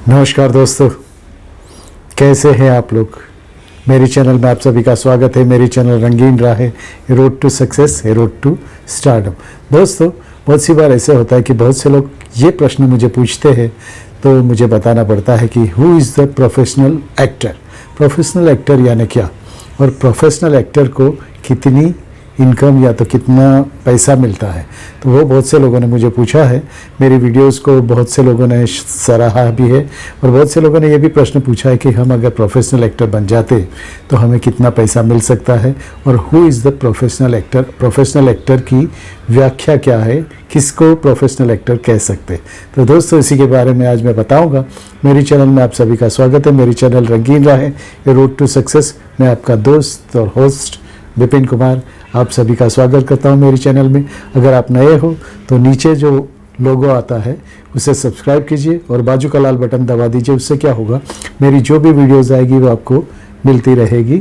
नमस्कार दोस्तों, कैसे हैं आप लोग। मेरे चैनल में आप सभी का स्वागत है। मेरी चैनल रंगीन राह है, road to success, road to stardom. दोस्तों, बहुत सी बार ऐसे होता है कि बहुत से लोग ये प्रश्न मुझे पूछते हैं तो मुझे बताना पड़ता है कि who is the professional actor. Professional actor यानी क्या, और प्रोफेशनल एक्टर को कितनी इनकम या तो कितना पैसा मिलता है। तो वो बहुत से लोगों ने मुझे पूछा है। मेरी वीडियोस को बहुत से लोगों ने सराहा भी है और बहुत से लोगों ने ये भी प्रश्न पूछा है कि हम अगर प्रोफेशनल एक्टर बन जाते तो हमें कितना पैसा मिल सकता है, और who is the professional actor. Professional actor की व्याख्या क्या है, किसको प्रोफेशनल एक्टर कह सकते। तो दोस्तों, इसी के बारे में आज मैं बताऊँगा। मेरी चैनल में आप सभी का स्वागत है। मेरी चैनल रंगीन राह है, रोड टू सक्सेस। मैं आपका दोस्त और होस्ट विपिन कुमार आप सभी का स्वागत करता हूं मेरी चैनल में। अगर आप नए हो तो नीचे जो लोगो आता है उसे सब्सक्राइब कीजिए और बाजू का लाल बटन दबा दीजिए। उससे क्या होगा, मेरी जो भी वीडियोस आएगी वो आपको मिलती रहेगी।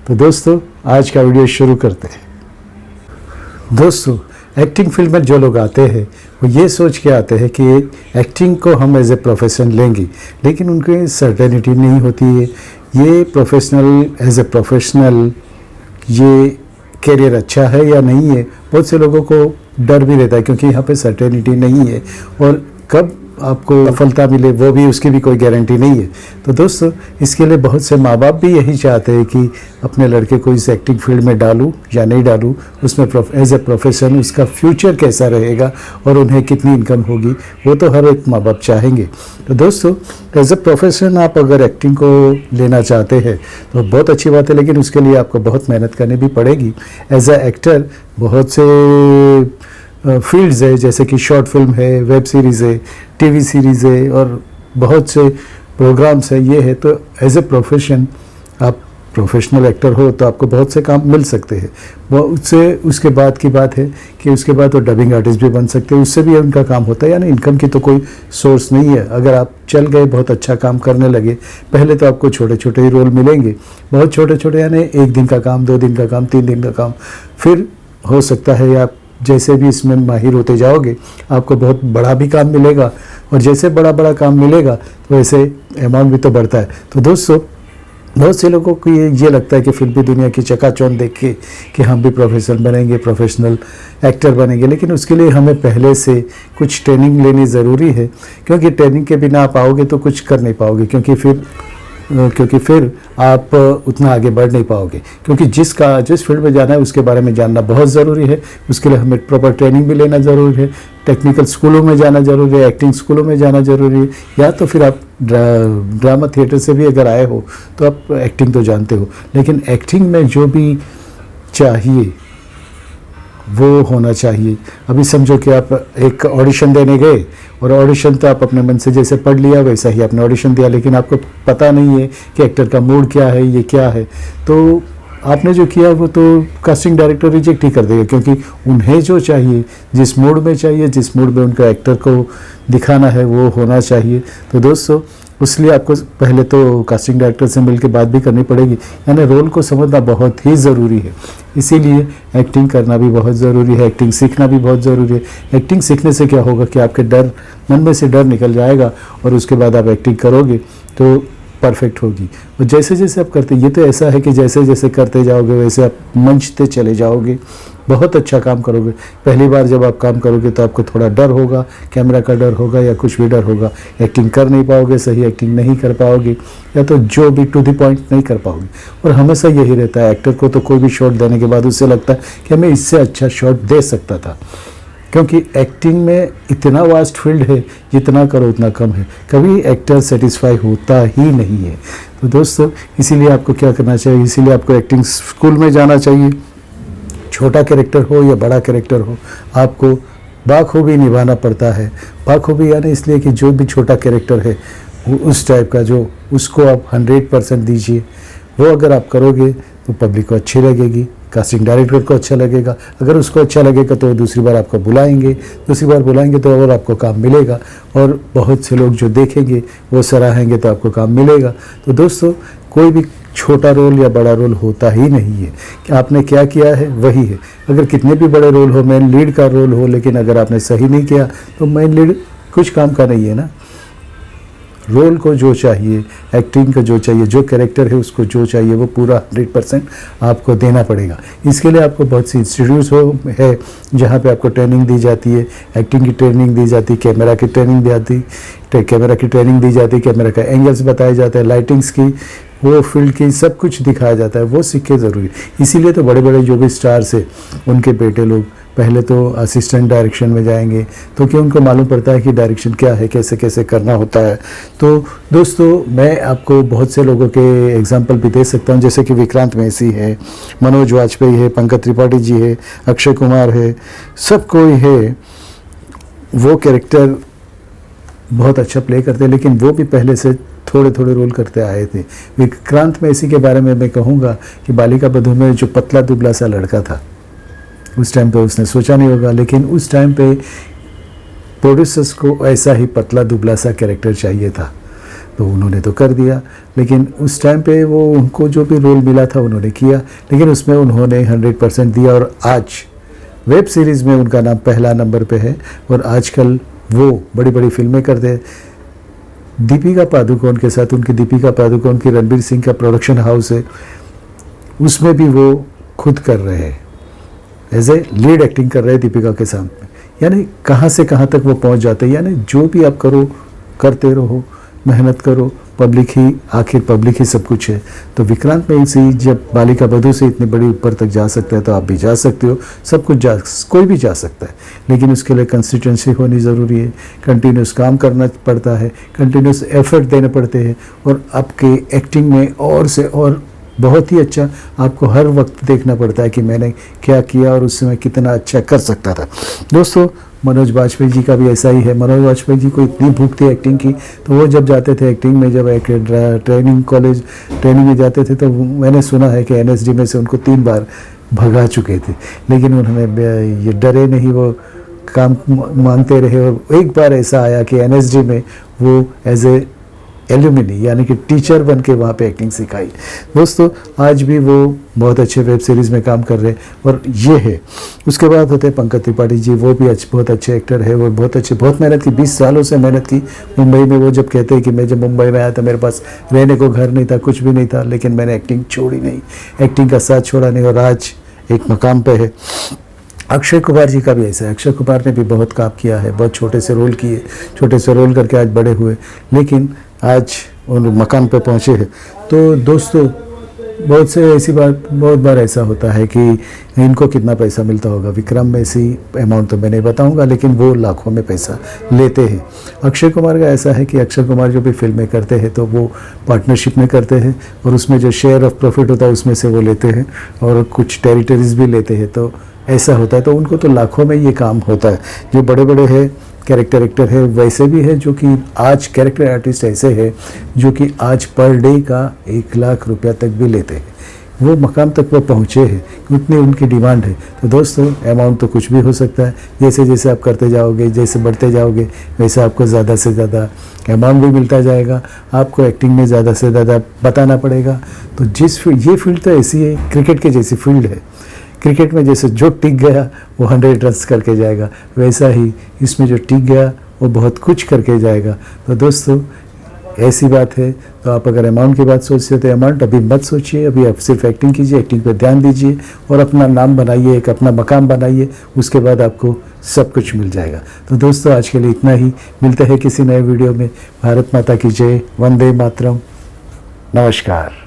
तो दोस्तों, आज का वीडियो शुरू करते हैं। दोस्तों, एक्टिंग फील्ड में जो लोग आते हैं वो ये सोच के आते हैं कि एक्टिंग को हम एज ए प्रोफेशन लेंगे, लेकिन उनकी सर्टेनिटी नहीं होती है। ये प्रोफेशनल एज ए प्रोफेशनल ये कैरियर अच्छा है या नहीं है। बहुत से लोगों को डर भी रहता है क्योंकि यहाँ पे सर्टेनिटी नहीं है, और कब आपको सफलता मिले वो भी, उसकी भी कोई गारंटी नहीं है। तो दोस्तों, इसके लिए बहुत से माँ बाप भी यही चाहते हैं कि अपने लड़के को इस एक्टिंग फील्ड में डालूं या नहीं डालूं, उसमें एज ए प्रोफेशन उसका फ्यूचर कैसा रहेगा और उन्हें कितनी इनकम होगी, वो तो हर एक माँ बाप चाहेंगे। तो दोस्तों, एज ए प्रोफेशन आप अगर एक्टिंग को लेना चाहते हैं तो बहुत अच्छी बात है, लेकिन उसके लिए आपको बहुत मेहनत करनी भी पड़ेगी। एज ए एक्टर बहुत से फील्ड्स है, जैसे कि शॉर्ट फिल्म है, वेब सीरीज़ है, टीवी सीरीज़ है और बहुत से प्रोग्राम्स है। ये है तो एज ए प्रोफेशन आप प्रोफेशनल एक्टर हो तो आपको बहुत से काम मिल सकते हैं। वो उसके बाद की बात है कि उसके बाद वो डबिंग आर्टिस्ट भी बन सकते हैं, उससे भी उनका काम होता है। यानी इनकम की तो कोई सोर्स नहीं है। अगर आप चल गए, बहुत अच्छा काम करने लगे, पहले तो आपको छोटे छोटे ही रोल मिलेंगे, बहुत छोटे छोटे, यानी 1 दिन का काम, 2 दिन का काम, 3 दिन का काम। फिर हो सकता है आप जैसे भी इसमें माहिर होते जाओगे आपको बहुत बड़ा भी काम मिलेगा, और जैसे बड़ा बड़ा काम मिलेगा तो वैसे अमाउंट भी तो बढ़ता है। तो दोस्तों, बहुत से लोगों को ये लगता है कि फिल्मी दुनिया की चकाचौंध देख के कि हम भी प्रोफेशनल बनेंगे, प्रोफेशनल एक्टर बनेंगे, लेकिन उसके लिए हमें पहले से कुछ ट्रेनिंग लेनी ज़रूरी है। क्योंकि ट्रेनिंग के बिना आप आओगे तो कुछ कर नहीं पाओगे, क्योंकि फिर आप उतना आगे बढ़ नहीं पाओगे। क्योंकि जिस फील्ड में जाना है उसके बारे में जानना बहुत ज़रूरी है। उसके लिए हमें प्रॉपर ट्रेनिंग भी लेना ज़रूरी है। टेक्निकल स्कूलों में जाना ज़रूरी है, एक्टिंग स्कूलों में जाना ज़रूरी है, या तो फिर आप ड्रामा थिएटर से भी अगर आए हो तो आप एक्टिंग तो जानते हो। लेकिन एक्टिंग में जो भी चाहिए वो होना चाहिए। अभी समझो कि आप एक ऑडिशन देने गए, और ऑडिशन तो आप अपने मन से जैसे पढ़ लिया वैसा ही आपने ऑडिशन दिया, लेकिन आपको पता नहीं है कि एक्टर का मूड क्या है, ये क्या है। तो आपने जो किया वो तो कास्टिंग डायरेक्टर रिजेक्ट ही कर देगा, क्योंकि उन्हें जो चाहिए, जिस मूड में चाहिए, जिस मूड में उनका एक्टर को दिखाना है वो होना चाहिए। तो दोस्तों, उसलिए आपको पहले तो कास्टिंग डायरेक्टर से मिलकर बात भी करनी पड़ेगी। यानी रोल को समझना बहुत ही ज़रूरी है। इसीलिए एक्टिंग करना भी बहुत ज़रूरी है, एक्टिंग सीखना भी बहुत ज़रूरी है। एक्टिंग सीखने से क्या होगा कि आपके मन में से डर निकल जाएगा, और उसके बाद आप एक्टिंग करोगे तो परफेक्ट होगी। और जैसे जैसे आप करते, ये तो ऐसा है कि जैसे जैसे करते जाओगे वैसे आप मंचते चले जाओगे, बहुत अच्छा काम करोगे। पहली बार जब आप काम करोगे तो आपको थोड़ा डर होगा, कैमरा का डर होगा या कुछ भी डर होगा, एक्टिंग कर नहीं पाओगे, सही एक्टिंग नहीं कर पाओगे, या तो जो भी टू द पॉइंट नहीं कर पाओगे। और हमेशा यही रहता है, एक्टर को तो कोई भी शॉट देने के बाद उससे लगता है कि हमें इससे अच्छा शॉट दे सकता था, क्योंकि एक्टिंग में इतना वास्ट फील्ड है, जितना करो उतना कम है। कभी एक्टर सेटिस्फाई होता ही नहीं है। तो दोस्तों, इसीलिए आपको क्या करना चाहिए, इसीलिए आपको एक्टिंग स्कूल में जाना चाहिए। छोटा कैरेक्टर हो या बड़ा कैरेक्टर हो, आपको बाखूबी निभाना पड़ता है। बाखूबी यानी इसलिए कि जो भी छोटा कैरेक्टर है उस टाइप का, जो उसको आप 100% दीजिए। वो अगर आप करोगे तो पब्लिक को अच्छी लगेगी, कास्टिंग डायरेक्टर को अच्छा लगेगा। अगर उसको अच्छा लगेगा तो दूसरी बार आपको बुलाएंगे, दूसरी बार बुलाएंगे तो और आपको काम मिलेगा, और बहुत से लोग जो देखेंगे वो सराहेंगे तो आपको काम मिलेगा। तो दोस्तों, कोई भी छोटा रोल या बड़ा रोल होता ही नहीं है, कि आपने क्या किया है वही है। अगर कितने भी बड़े रोल हो, मेन लीड का रोल हो, लेकिन अगर आपने सही नहीं किया तो मेन लीड कुछ काम का नहीं है ना। रोल को जो चाहिए, एक्टिंग का जो चाहिए, जो कैरेक्टर है उसको जो चाहिए वो पूरा 100% आपको देना पड़ेगा। इसके लिए आपको बहुत सी इंस्टीट्यूट्स है जहाँ पे आपको ट्रेनिंग दी जाती है, एक्टिंग की ट्रेनिंग दी जाती है, कैमरा की ट्रेनिंग दी जाती है, कैमरा का एंगल्स बताए जाते हैं, लाइटिंग्स की, वो फील्ड की सब कुछ दिखाया जाता है, वो सीखे ज़रूरी। इसीलिए तो बड़े बड़े जो भी स्टार्स है उनके बेटे लोग पहले तो असिस्टेंट डायरेक्शन में जाएंगे, तो कि उनको मालूम पड़ता है कि डायरेक्शन क्या है, कैसे कैसे करना होता है। तो दोस्तों मैं आपको बहुत से लोगों के एग्जांपल भी दे सकता हूं, जैसे कि विक्रांत मैसी है, मनोज वाजपेयी है, पंकज त्रिपाठी जी है, अक्षय कुमार है, सब कोई है। वो कैरेक्टर बहुत अच्छा प्ले करते हैं, लेकिन वो भी पहले से थोड़े थोड़े रोल करते आए थे। विक्रांत मैसी के बारे में मैं कहूँगा कि बालिका बधू में जो पतला दुबला सा लड़का था, उस टाइम पे उसने सोचा नहीं होगा, लेकिन उस टाइम पे प्रोड्यूसर्स को ऐसा ही पतला दुबला सा कैरेक्टर चाहिए था, तो उन्होंने तो कर दिया। लेकिन उस टाइम पे वो उनको जो भी रोल मिला था उन्होंने किया, लेकिन उसमें उन्होंने 100% दिया, और आज वेब सीरीज़ में उनका नाम पहला नंबर पे है, और आजकल वो बड़ी बड़ी फिल्में करते हैं। दीपिका पादुकोण के साथ, उनकी दीपिका पादुकोण की रणबीर सिंह का प्रोडक्शन हाउस है, उसमें भी वो खुद कर रहे हैं, एज ए लीड एक्टिंग कर रहे हैं दीपिका के सामने। यानी कहाँ से कहाँ तक वो पहुँच जाते हैं। यानी जो भी आप करो, करते रहो, मेहनत करो, पब्लिक ही आखिर पब्लिक ही सब कुछ है। तो विक्रांत मैसी जब बालिका बधू से इतनी बड़ी ऊपर तक जा सकता है, तो आप भी जा सकते हो, सब कुछ कोई भी जा सकता है, लेकिन उसके लिए कंसिस्टेंसी होनी ज़रूरी है, कंटिन्यूस काम करना पड़ता है, कंटिन्यूस एफर्ट देने पड़ते हैं, और आपके एक्टिंग में और से और बहुत ही अच्छा आपको हर वक्त देखना पड़ता है कि मैंने क्या किया और उससे मैं कितना अच्छा कर सकता था। दोस्तों मनोज वाजपेयी जी का भी ऐसा ही है। मनोज वाजपेयी जी को इतनी भूख थी एक्टिंग की, तो वो जब जाते थे एक्टिंग में, जब ट्रेनिंग में जाते थे, तो मैंने सुना है कि NSD में से उनको 3 बार भगा चुके थे, लेकिन उन्होंने ये डरे नहीं, वो काम मांगते रहे। और एक बार ऐसा आया कि NSD में वो एज ए एल्यूमिनी यानी कि टीचर बन के वहाँ पे एक्टिंग सिखाई। दोस्तों आज भी वो बहुत अच्छे वेब सीरीज़ में काम कर रहे हैं, और ये है। उसके बाद होते हैं पंकज त्रिपाठी जी, वो भी बहुत अच्छे एक्टर है, वो बहुत मेहनत की, 20 सालों से मेहनत की मुंबई में। वो जब कहते हैं कि मैं जब मुंबई में आया था मेरे पास रहने को घर नहीं था, कुछ भी नहीं था, लेकिन मैंने एक्टिंग छोड़ी नहीं, एक्टिंग का साथ छोड़ा नहीं, और आज एक मकाम पे है। अक्षय कुमार जी का भी ऐसा है। अक्षय कुमार ने भी बहुत काम किया है, बहुत छोटे से रोल किए, छोटे से रोल करके आज बड़े हुए, लेकिन आज उन मकाम पे पहुँचे हैं। तो दोस्तों बहुत बार ऐसा होता है कि इनको कितना पैसा मिलता होगा। विक्रम मैसी अमाउंट तो मैं नहीं बताऊंगा, लेकिन वो लाखों में पैसा लेते हैं। अक्षय कुमार का ऐसा है कि अक्षय कुमार जो भी फिल्में करते हैं तो वो पार्टनरशिप में करते हैं, और उसमें जो शेयर ऑफ प्रॉफिट होता है उसमें से वो लेते हैं, और कुछ टेरिटरीज भी लेते हैं, तो ऐसा होता है। तो उनको तो लाखों में ये काम होता है। जो बड़े बड़े हैं कैरेक्टर एक्टर है, वैसे भी है जो कि आज कैरेक्टर आर्टिस्ट ऐसे है जो कि आज पर डे का 1 लाख रुपया तक भी लेते हैं। वो मकाम तक वो पहुँचे हैं, उतनी उनकी डिमांड है। तो दोस्तों अमाउंट तो कुछ भी हो सकता है, जैसे जैसे आप करते जाओगे, जैसे बढ़ते जाओगे, वैसे आपको ज़्यादा से ज़्यादा अमाउंट भी मिलता जाएगा। आपको एक्टिंग में ज़्यादा से ज़्यादा बताना पड़ेगा। तो ये फील्ड तो ऐसी है, क्रिकेट की जैसी फील्ड है। क्रिकेट में जैसे जो टिक गया वो 100 रन्स करके जाएगा, वैसा ही इसमें जो टिक गया वो बहुत कुछ करके जाएगा। तो दोस्तों ऐसी बात है। तो आप अगर अमाउंट की बात सोचते हो तो अमाउंट अभी मत सोचिए, अभी आप सिर्फ एक्टिंग कीजिए, एक्टिंग पर ध्यान दीजिए और अपना नाम बनाइए, एक अपना मकाम बनाइए, उसके बाद आपको सब कुछ मिल जाएगा। तो दोस्तों आज के लिए इतना ही, मिलते हैं किसी नए वीडियो में। भारत माता की जय, वंदे मातरम, नमस्कार।